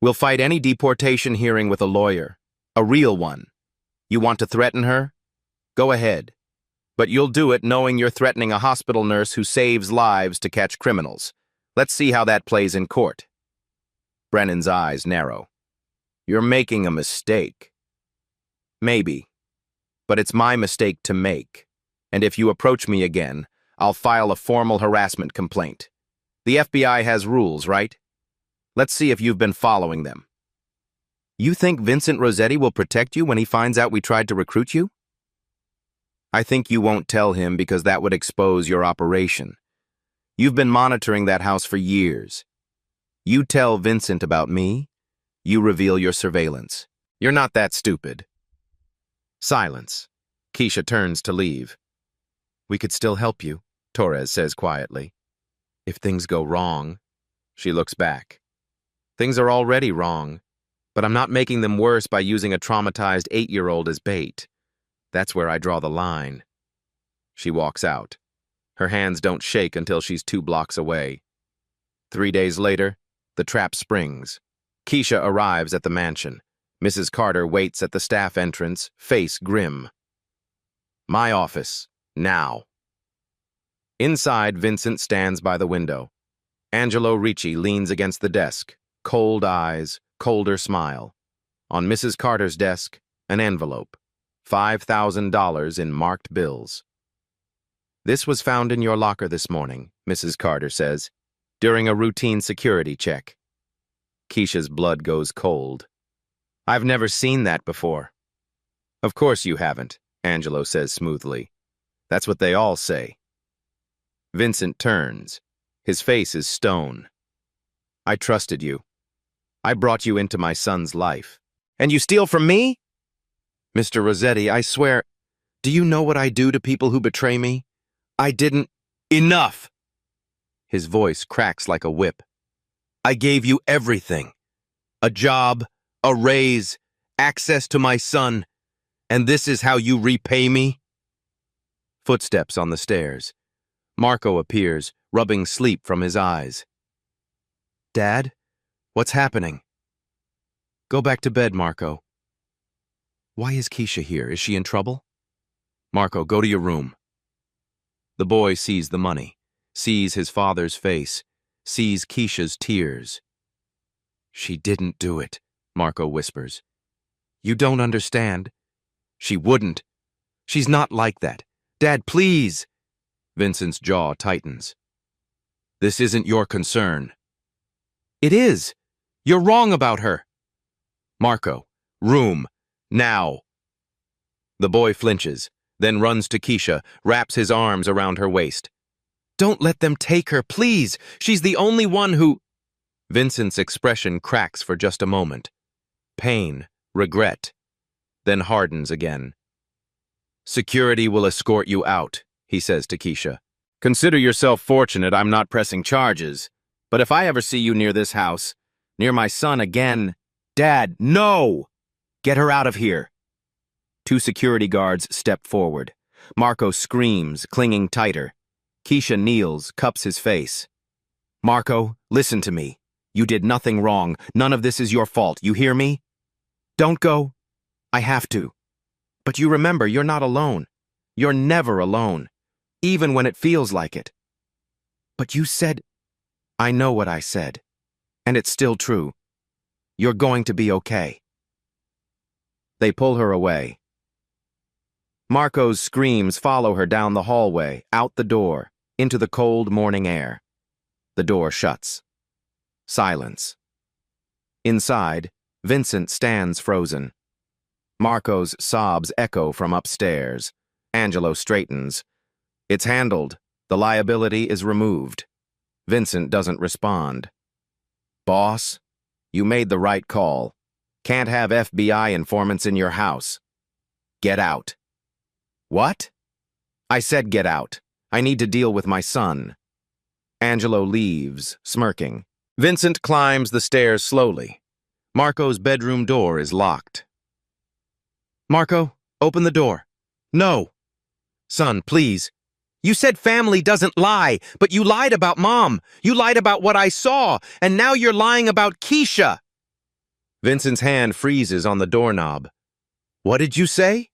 We'll fight any deportation hearing with a lawyer. A real one. You want to threaten her? Go ahead. But you'll do it knowing you're threatening a hospital nurse who saves lives to catch criminals. Let's see how that plays in court. Brennan's eyes narrow. You're making a mistake. Maybe. But it's my mistake to make. And if you approach me again, I'll file a formal harassment complaint. The FBI has rules, right? Let's see if you've been following them. You think Vincent Rossetti will protect you when he finds out we tried to recruit you? I think you won't tell him because that would expose your operation. You've been monitoring that house for years. You tell Vincent about me, you reveal your surveillance. You're not that stupid. Silence. Keisha turns to leave. We could still help you, Torres says quietly. If things go wrong, she looks back. Things are already wrong, but I'm not making them worse by using a traumatized 8-year-old as bait. That's where I draw the line. She walks out. Her hands don't shake until she's 2 blocks away. 3 days later, the trap springs. Keisha arrives at the mansion. Mrs. Carter waits at the staff entrance, face grim. My office, now. Inside, Vincent stands by the window. Angelo Ricci leans against the desk, cold eyes, colder smile. On Mrs. Carter's desk, an envelope. $5,000 in marked bills. This was found in your locker this morning, Mrs. Carter says, during a routine security check. Keisha's blood goes cold. I've never seen that before. Of course you haven't, Angelo says smoothly. That's what they all say. Vincent turns. His face is stone. I trusted you. I brought you into my son's life. And you steal from me? Mr. Rossetti, I swear, do you know what I do to people who betray me? I didn't. Enough! His voice cracks like a whip. I gave you everything. A job, a raise, access to my son. And this is how you repay me? Footsteps on the stairs. Marco appears, rubbing sleep from his eyes. Dad? What's happening? Go back to bed, Marco. Why is Keisha here? Is she in trouble? Marco, go to your room. The boy sees the money, sees his father's face, sees Keisha's tears. She didn't do it, Marco whispers. You don't understand. She wouldn't. She's not like that. Dad, please. Vincent's jaw tightens. This isn't your concern. It is. You're wrong about her. Marco, room, now. The boy flinches, then runs to Keisha, wraps his arms around her waist. Don't let them take her, please. She's the only one who... Vincent's expression cracks for just a moment. Pain, regret, then hardens again. Security will escort you out, he says to Keisha. Consider yourself fortunate I'm not pressing charges, but if I ever see you near this house, near my son again... Dad, no! Get her out of here. 2 security guards step forward. Marco screams, clinging tighter. Keisha kneels, cups his face. Marco, listen to me. You did nothing wrong. None of this is your fault. You hear me? Don't go. I have to. But you remember, you're not alone. You're never alone, even when it feels like it. But you said, I know what I said, and it's still true. You're going to be okay. They pull her away. Marco's screams follow her down the hallway, out the door, into the cold morning air. The door shuts. Silence. Inside, Vincent stands frozen. Marco's sobs echo from upstairs. Angelo straightens. It's handled. The liability is removed. Vincent doesn't respond. Boss, you made the right call. Can't have FBI informants in your house. Get out. What? I said get out. I need to deal with my son. Angelo leaves, smirking. Vincent climbs the stairs slowly. Marco's bedroom door is locked. Marco, open the door. No. Son, please. You said family doesn't lie, but you lied about Mom. You lied about what I saw, and now you're lying about Keisha. Vincent's hand freezes on the doorknob. What did you say?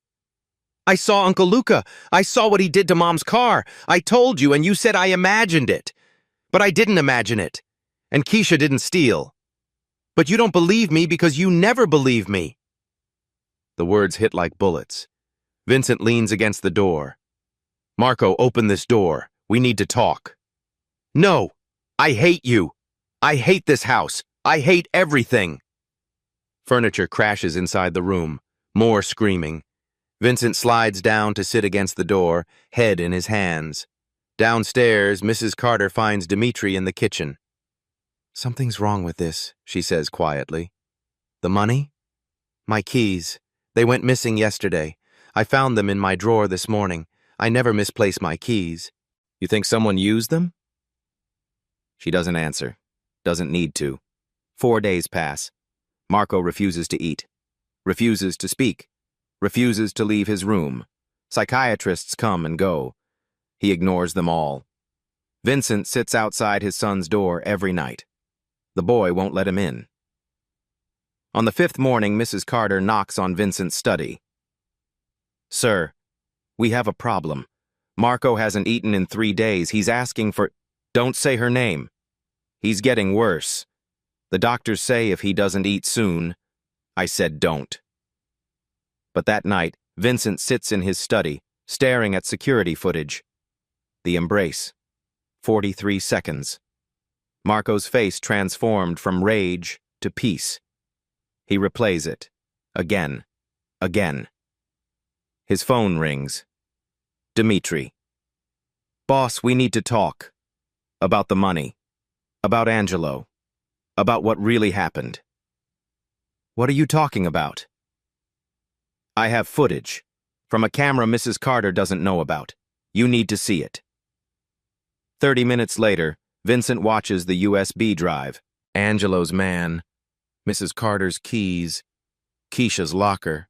I saw Uncle Luca. I saw what he did to Mom's car. I told you, and you said I imagined it. But I didn't imagine it. And Keisha didn't steal. But you don't believe me because you never believe me. The words hit like bullets. Vincent leans against the door. Marco, open this door. We need to talk. No, I hate you. I hate this house. I hate everything. Furniture crashes inside the room. More screaming. Vincent slides down to sit against the door, head in his hands. Downstairs, Mrs. Carter finds Dimitri in the kitchen. Something's wrong with this, she says quietly. The money? My keys. They went missing yesterday. I found them in my drawer this morning. I never misplace my keys. You think someone used them? She doesn't answer. Doesn't need to. 4 days pass. Marco refuses to eat. Refuses to speak. Refuses to leave his room. Psychiatrists come and go. He ignores them all. Vincent sits outside his son's door every night. The boy won't let him in. On the 5th morning, Mrs. Carter knocks on Vincent's study. Sir, we have a problem. Marco hasn't eaten in 3 days. He's asking for... Don't say her name. He's getting worse. The doctors say if he doesn't eat soon... I said don't. But that night, Vincent sits in his study, staring at security footage. The embrace. 43 seconds. Marco's face transformed from rage to peace. He replays it. Again. Again. His phone rings. Dimitri. Boss, we need to talk. About the money. About Angelo. About what really happened. What are you talking about? I have footage. From a camera Mrs. Carter doesn't know about. You need to see it. 30 minutes later, Vincent watches the USB drive. Angelo's man. Mrs. Carter's keys. Keisha's locker.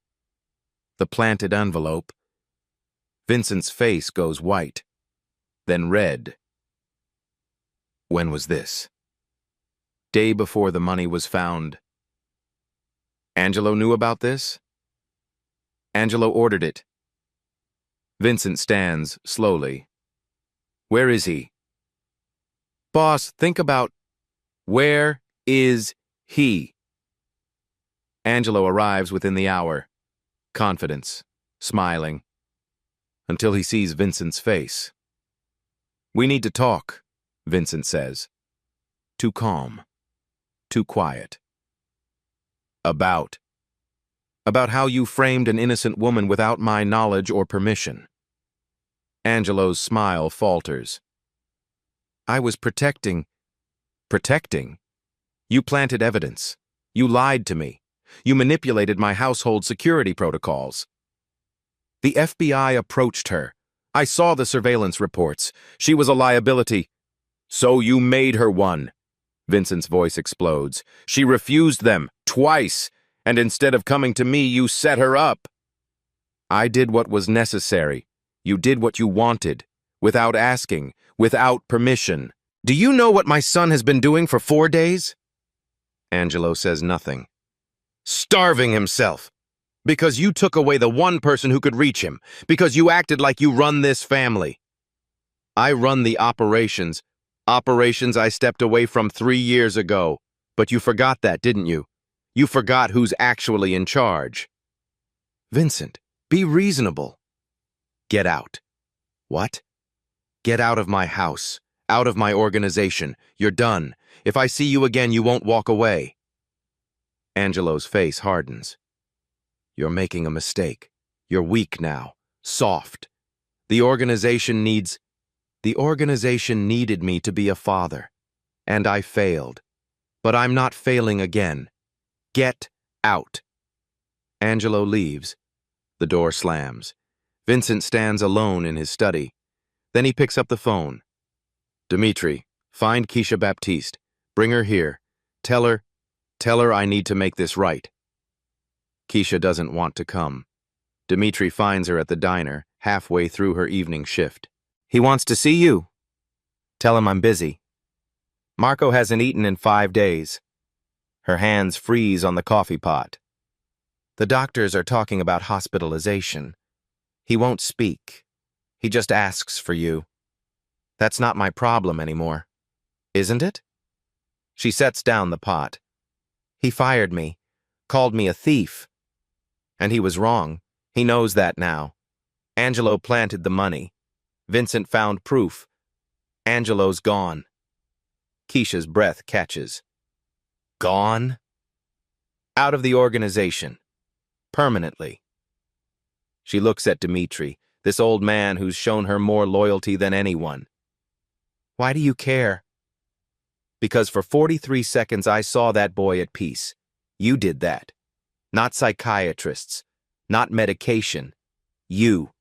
The planted envelope. Vincent's face goes white, then red. When was this? Day before the money was found. Angelo knew about this? Angelo ordered it. Vincent stands slowly. Where is he? Boss, think about... Where is he? Angelo arrives within the hour. Confidence, smiling. Until he sees Vincent's face. We need to talk, Vincent says. Too calm. Too quiet. About how you framed an innocent woman without my knowledge or permission. Angelo's smile falters. I was protecting. Protecting? You planted evidence. You lied to me. You manipulated my household security protocols. The FBI approached her. I saw the surveillance reports. She was a liability. So you made her one. Vincent's voice explodes. She refused them, twice, and instead of coming to me, you set her up. I did what was necessary. You did what you wanted, without asking, without permission. Do you know what my son has been doing for 4 days? Angelo says nothing. Starving himself. Because you took away the one person who could reach him. Because you acted like you run this family. I run the operations. Operations I stepped away from 3 years ago. But you forgot that, didn't you? You forgot who's actually in charge. Vincent, be reasonable. Get out. What? Get out of my house. Out of my organization. You're done. If I see you again, you won't walk away. Angelo's face hardens. You're making a mistake. You're weak now. Soft. The organization needed me to be a father. And I failed. But I'm not failing again. Get out. Angelo leaves. The door slams. Vincent stands alone in his study. Then he picks up the phone. Dimitri, find Keisha Baptiste. Bring her here. Tell her I need to make this right. Keisha doesn't want to come. Dimitri finds her at the diner, halfway through her evening shift. He wants to see you. Tell him I'm busy. Marco hasn't eaten in 5 days. Her hands freeze on the coffee pot. The doctors are talking about hospitalization. He won't speak. He just asks for you. That's not my problem anymore. Isn't it? She sets down the pot. He fired me, called me a thief. And he was wrong. He knows that now. Angelo planted the money. Vincent found proof. Angelo's gone. Keisha's breath catches. Gone? Out of the organization. Permanently. She looks at Dimitri, this old man who's shown her more loyalty than anyone. Why do you care? Because for 43 seconds I saw that boy at peace. You did that. Not psychiatrists. Not medication. You.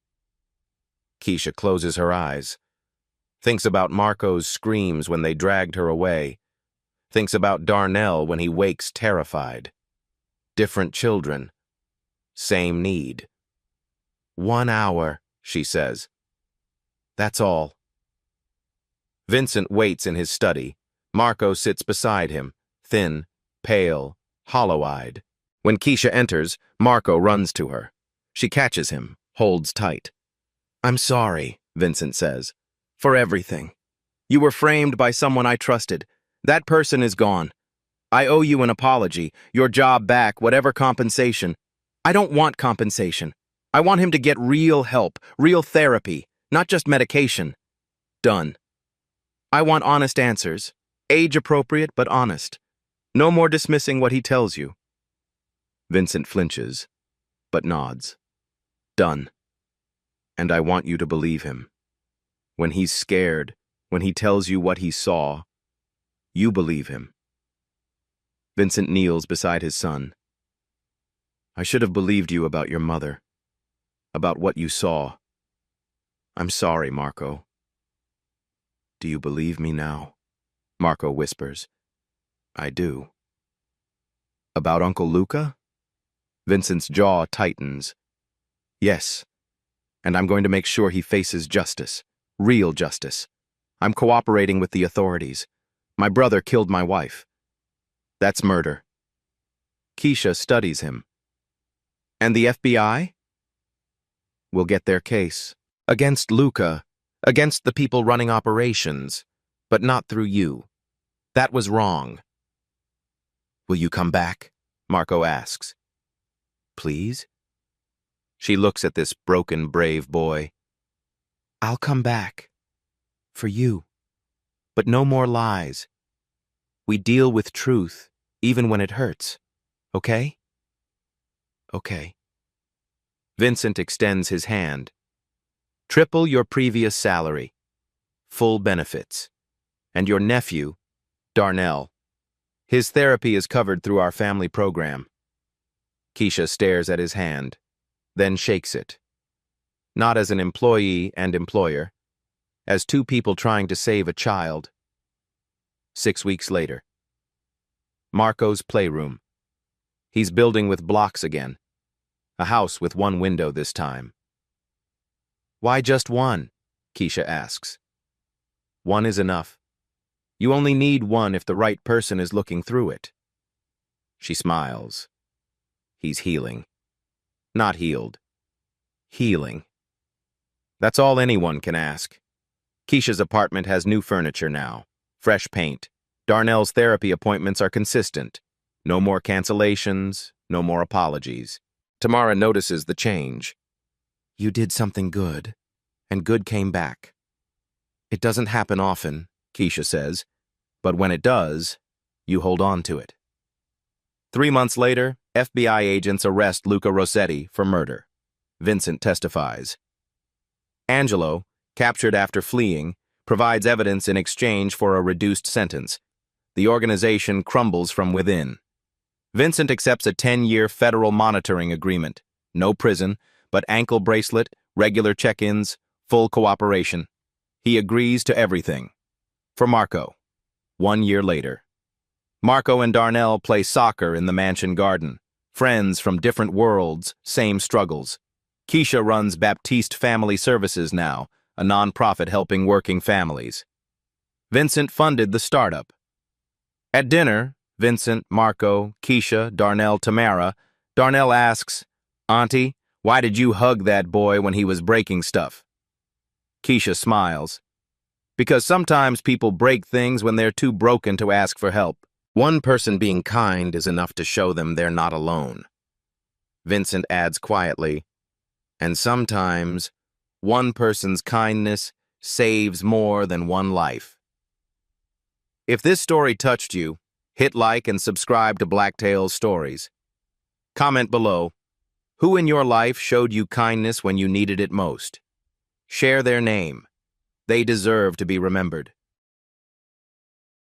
Keisha closes her eyes. Thinks about Marco's screams when they dragged her away. Thinks about Darnell when he wakes terrified. Different children. Same need. 1 hour, she says. That's all. Vincent waits in his study. Marco sits beside him, thin, pale, hollow-eyed. When Keisha enters, Marco runs to her. She catches him, holds tight. I'm sorry, Vincent says, for everything. You were framed by someone I trusted. That person is gone. I owe you an apology, your job back, whatever compensation. I don't want compensation. I want him to get real help, real therapy, not just medication. Done. I want honest answers. Age-appropriate, but honest. No more dismissing what he tells you. Vincent flinches, but nods. Done. And I want you to believe him. When he's scared, when he tells you what he saw, you believe him. Vincent kneels beside his son. I should have believed you about your mother, about what you saw. I'm sorry, Marco. Do you believe me now? Marco whispers. I do. About Uncle Luca? Vincent's jaw tightens. Yes, and I'm going to make sure he faces justice, real justice. I'm cooperating with the authorities. My brother killed my wife. That's murder. Keisha studies him. And the FBI? Will get their case. Against Luca, against the people running operations, but not through you. That was wrong. Will you come back? Marco asks. Please? She looks at this broken, brave boy. I'll come back. For you. But no more lies. We deal with truth, even when it hurts. Okay? Okay. Vincent extends his hand. Triple your previous salary. Full benefits. And your nephew, Darnell. His therapy is covered through our family program. Keisha stares at his hand, then shakes it. Not as an employee and employer, as two people trying to save a child. 6 weeks later. Marco's playroom. He's building with blocks again. A house with one window this time. Why just one? Keisha asks. One is enough. You only need one if the right person is looking through it. She smiles. He's healing. Not healed. Healing. That's all anyone can ask. Keisha's apartment has new furniture now. Fresh paint. Darnell's therapy appointments are consistent. No more cancellations, no more apologies. Tamara notices the change. You did something good, and good came back. It doesn't happen often, Keisha says, but when it does, you hold on to it. 3 months later, FBI agents arrest Luca Rossetti for murder. Vincent testifies. Angelo, captured after fleeing, provides evidence in exchange for a reduced sentence. The organization crumbles from within. Vincent accepts a 10-year federal monitoring agreement. No prison, but ankle bracelet, regular check-ins, full cooperation. He agrees to everything. For Marco. 1 year later. Marco and Darnell play soccer in the mansion garden. Friends from different worlds, same struggles. Keisha runs Baptiste Family Services now, a nonprofit helping working families. Vincent funded the startup. At dinner, Vincent, Marco, Keisha, Darnell, Tamara, Darnell asks, Auntie, why did you hug that boy when he was breaking stuff? Keisha smiles. Because sometimes people break things when they're too broken to ask for help. One person being kind is enough to show them they're not alone. Vincent adds quietly, and sometimes one person's kindness saves more than one life. If this story touched you, hit like and subscribe to Black Tales Stories. Comment below, who in your life showed you kindness when you needed it most? Share their name. They deserve to be remembered.